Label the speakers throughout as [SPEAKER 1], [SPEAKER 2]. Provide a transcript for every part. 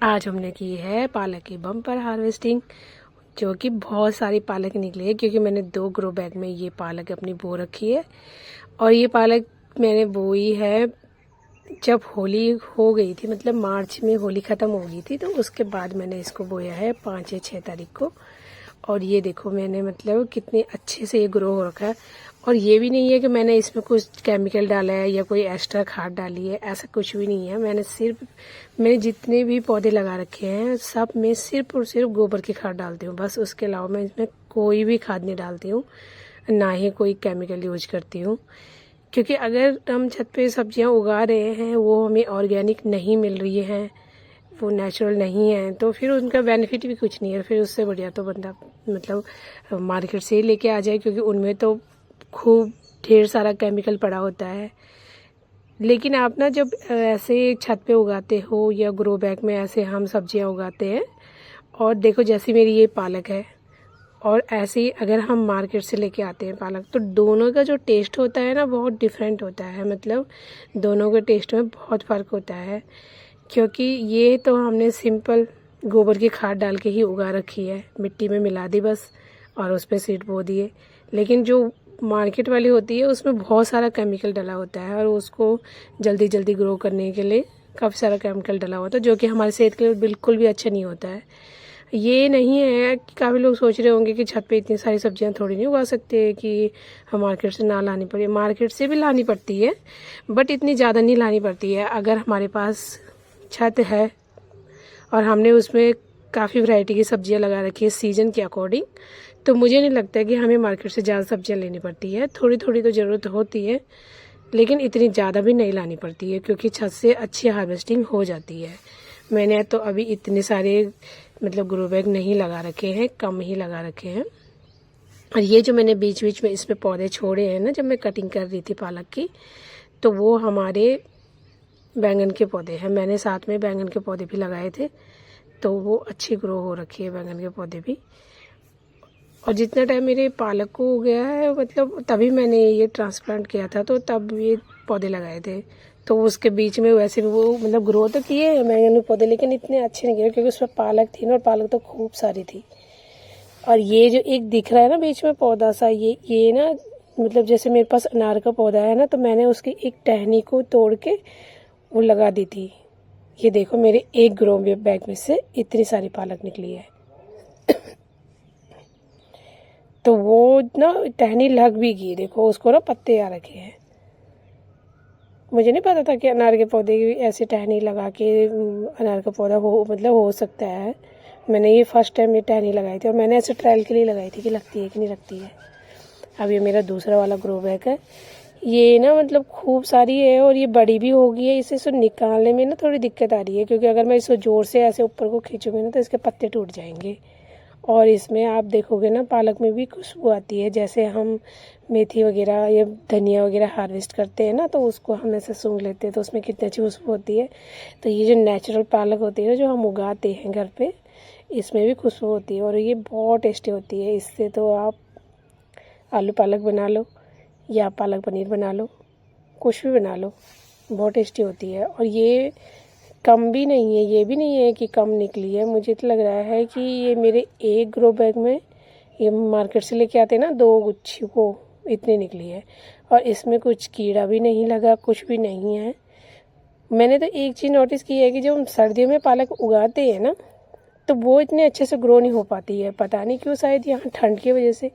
[SPEAKER 1] आज हमने की है पालक की बम्पर हार्वेस्टिंग, जो कि बहुत सारी पालक निकली है क्योंकि मैंने 2 ग्रो बैग में ये पालक अपनी बो रखी है। और ये पालक मैंने बोई है जब होली हो गई थी, मतलब मार्च में होली ख़त्म हो गई थी, तो उसके बाद मैंने इसको बोया है 5 या 6 तारीख को। और ये देखो मैंने मतलब कितने अच्छे से ये ग्रो हो रखा है। और ये भी नहीं है कि मैंने इसमें कुछ केमिकल डाला है या कोई एक्स्ट्रा खाद डाली है, ऐसा कुछ भी नहीं है। मैंने जितने भी पौधे लगा रखे हैं सब में सिर्फ और सिर्फ गोबर की खाद डालती हूँ बस। उसके अलावा मैं इसमें कोई भी खाद नहीं डालती हूँ, ना ही कोई केमिकल यूज करती हूँ। क्योंकि अगर हम छत पे सब्जियां उगा रहे हैं, वो हमें ऑर्गेनिक नहीं मिल रही हैं, वो नेचुरल नहीं है, तो फिर उनका बेनिफिट भी कुछ नहीं है। फिर उससे बढ़िया तो बंदा मतलब मार्केट से ही लेके आ जाए, क्योंकि उनमें तो खूब ढेर सारा केमिकल पड़ा होता है। लेकिन आप ना जब ऐसे छत पे उगाते हो या ग्रो बैग में ऐसे हम सब्जियां उगाते हैं, और देखो जैसी मेरी ये पालक है और ऐसे ही अगर हम मार्केट से लेके आते हैं पालक, तो दोनों का जो टेस्ट होता है ना बहुत डिफरेंट होता है। मतलब दोनों के टेस्ट में बहुत फ़र्क होता है, क्योंकि ये तो हमने सिंपल गोबर की खाद डाल के ही उगा रखी है, मिट्टी में मिला दी बस और उस पर सीड बो दिए। लेकिन जो मार्केट वाली होती है उसमें बहुत सारा केमिकल डला होता है, और उसको जल्दी जल्दी ग्रो करने के लिए काफ़ी सारा केमिकल डला होता है, जो कि हमारी सेहत के लिए बिल्कुल भी अच्छा नहीं होता है। ये नहीं है कि काफ़ी लोग सोच रहे होंगे कि छत पे इतनी सारी सब्जियां थोड़ी नहीं उगा सकते कि हम मार्केट से ना लानी पड़े। मार्केट से भी लानी पड़ती है, बट इतनी ज़्यादा नहीं लानी पड़ती है। अगर हमारे पास छत है और हमने उसमें काफ़ी वैरायटी की सब्जियां लगा रखी है सीज़न के अकॉर्डिंग, तो मुझे नहीं लगता कि हमें मार्केट से ज़्यादा सब्जियां लेनी पड़ती है। थोड़ी थोड़ी तो ज़रूरत होती है, लेकिन इतनी ज़्यादा भी नहीं लानी पड़ती है, क्योंकि छत से अच्छी हार्वेस्टिंग हो जाती है। मैंने तो अभी इतने सारे मतलब ग्रो बैग नहीं लगा रखे हैं, कम ही लगा रखे हैं। और ये जो मैंने बीच बीच में इसमें पौधे छोड़े हैं ना, जब मैं कटिंग कर रही थी पालक की, तो वो हमारे बैंगन के पौधे हैं। मैंने साथ में बैंगन के पौधे भी लगाए थे, तो वो अच्छी ग्रो हो रखी है बैंगन के पौधे भी। और जितना टाइम मेरे पालक को हो गया है, मतलब तभी मैंने ये ट्रांसप्लांट किया था, तो तब ये पौधे लगाए थे। तो उसके बीच में वैसे भी वो मतलब ग्रो तो किए हैं बैंगन के पौधे, लेकिन इतने अच्छे नहीं किए क्योंकि उसमें पालक थी ना, और पालक तो खूब सारी थी। और ये जो एक दिख रहा है ना बीच में पौधा सा, ये ना मतलब जैसे मेरे पास अनार का पौधा है ना, तो मैंने उसकी एक टहनी को तोड़ के वो लगा दी थी। ये देखो मेरे एक ग्रो बैग में से इतनी सारी पालक निकली है। तो वो ना टहनी लग भी गई, देखो उसको ना पत्ते आ रखे हैं। मुझे नहीं पता था कि अनार के पौधे की ऐसे टहनी लगा के अनार का पौधा हो सकता है। मैंने ये फर्स्ट टाइम ये टहनी लगाई थी, और मैंने ऐसे ट्रायल के लिए लगाई थी कि लगती है कि नहीं लगती है। अब ये मेरा दूसरा वाला ग्रो बैग है, ये ना मतलब खूब सारी है और ये बड़ी भी हो गई है। इसे सो निकालने में ना थोड़ी दिक्कत आ रही है, क्योंकि अगर मैं इसको ज़ोर से ऐसे ऊपर को खींचूंगी ना तो इसके पत्ते टूट जाएंगे। और इसमें आप देखोगे ना पालक में भी खुशबू आती है, जैसे हम मेथी वगैरह या धनिया वगैरह हार्वेस्ट करते हैं ना, तो उसको हम ऐसे सूंघ लेते हैं तो उसमें कितनी अच्छी खुशबू होती है। तो ये जो नेचुरल पालक होती है ना, जो हम उगाते हैं घर पे, इसमें भी खुशबू होती है और ये बहुत टेस्टी होती है। इससे तो आप आलू पालक बना लो या पालक पनीर बना लो, कुछ भी बना लो, बहुत टेस्टी होती है। और ये कम भी नहीं है, ये भी नहीं है कि कम निकली है। मुझे तो लग रहा है कि ये मेरे एक ग्रो बैग में, ये मार्केट से लेके आते ना 2 गुच्छी को, इतनी निकली है। और इसमें कुछ कीड़ा भी नहीं लगा, कुछ भी नहीं है। मैंने तो एक चीज़ नोटिस की है कि जब हम सर्दियों में पालक उगाते हैं ना, तो वो इतने अच्छे से ग्रो नहीं हो पाती है, पता नहीं क्यों, शायद यहाँ ठंड की वजह से।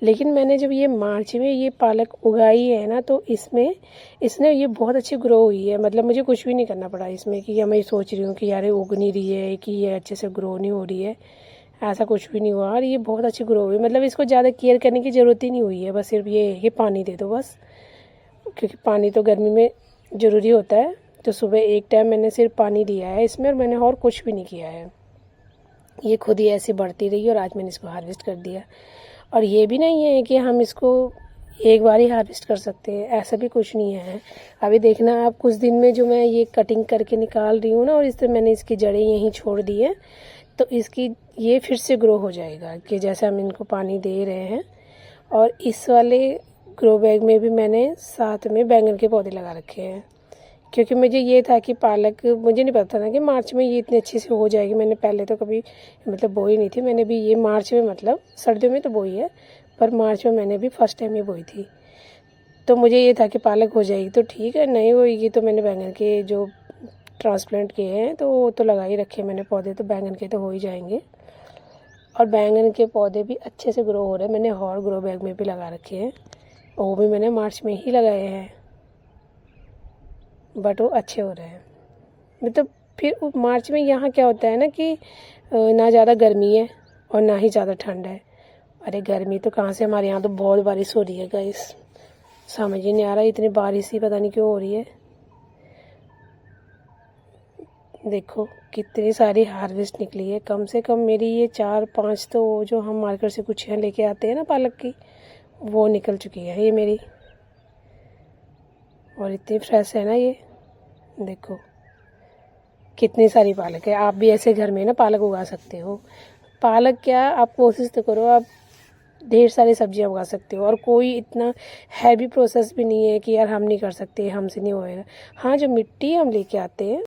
[SPEAKER 1] लेकिन मैंने जब ये मार्च में ये पालक उगाई है ना, तो इसने ये बहुत अच्छी ग्रो हुई है। मतलब मुझे कुछ भी नहीं करना पड़ा इसमें कि मैं सोच रही हूँ कि यार उग नहीं रही है, कि ये अच्छे से ग्रो नहीं हो रही है, ऐसा कुछ भी नहीं हुआ। और ये बहुत अच्छी ग्रो हुई, मतलब इसको ज़्यादा केयर करने की ज़रूरत ही नहीं हुई है। बस सिर्फ ये है कि पानी दे दो बस, क्योंकि पानी तो गर्मी में ज़रूरी होता है। तो सुबह एक टाइम मैंने सिर्फ पानी दिया है इसमें, और मैंने और कुछ भी नहीं किया है। ये खुद ही ऐसी बढ़ती रही और आज मैंने इसको हार्वेस्ट कर दिया। और ये भी नहीं है कि हम इसको एक बार ही हार्वेस्ट कर सकते हैं, ऐसा भी कुछ नहीं है। अभी देखना आप, कुछ दिन में जो मैं ये कटिंग करके निकाल रही हूँ ना, और इससे मैंने इसकी जड़ें यहीं छोड़ दी है, तो इसकी ये फिर से ग्रो हो जाएगा कि जैसे हम इनको पानी दे रहे हैं। और इस वाले ग्रो बैग में भी मैंने साथ में बैंगन के पौधे लगा रखे हैं, क्योंकि मुझे ये था कि पालक, मुझे नहीं पता था ना कि मार्च में ये इतनी अच्छी से हो जाएगी। मैंने पहले तो कभी मतलब बोई नहीं थी। मैंने भी ये मार्च में, मतलब सर्दियों में तो बोई है, पर मार्च में मैंने भी फर्स्ट टाइम ये बोई थी। तो मुझे ये था कि पालक हो जाएगी तो ठीक है, नहीं होएगी तो मैंने बैंगन के जो ट्रांसप्लांट किए हैं तो वो तो लगा ही रखे मैंने पौधे, तो बैंगन के तो हो ही जाएंगे। और बैंगन के पौधे भी अच्छे से ग्रो हो रहे हैं। मैंने और ग्रो बैग में भी लगा रखे हैं, वो भी मैंने मार्च में ही लगाए हैं, बट वो अच्छे हो रहे हैं। मतलब फिर मार्च में यहाँ क्या होता है ना कि ना ज़्यादा गर्मी है और ना ही ज़्यादा ठंड है। अरे गर्मी तो कहाँ से, हमारे यहाँ तो बहुत बारिश हो रही है गाइस, समझ ही नहीं आ रहा, इतनी बारिश ही पता नहीं क्यों हो रही है। देखो कितनी सारी हार्वेस्ट निकली है, कम से कम मेरी ये 4-5 तो जो हम मार्केट से कुछ लेके आते हैं ना पालक की, वो निकल चुकी है ये मेरी। और इतनी फ्रेश है ना ये, देखो कितनी सारी पालक है। आप भी ऐसे घर में ना पालक उगा सकते हो। पालक क्या, आप कोशिश तो करो, आप ढेर सारी सब्जियां उगा सकते हो। और कोई इतना हैवी प्रोसेस भी नहीं है कि यार हम नहीं कर सकते, हमसे नहीं होएगा। हाँ, जो मिट्टी हम लेके आते हैं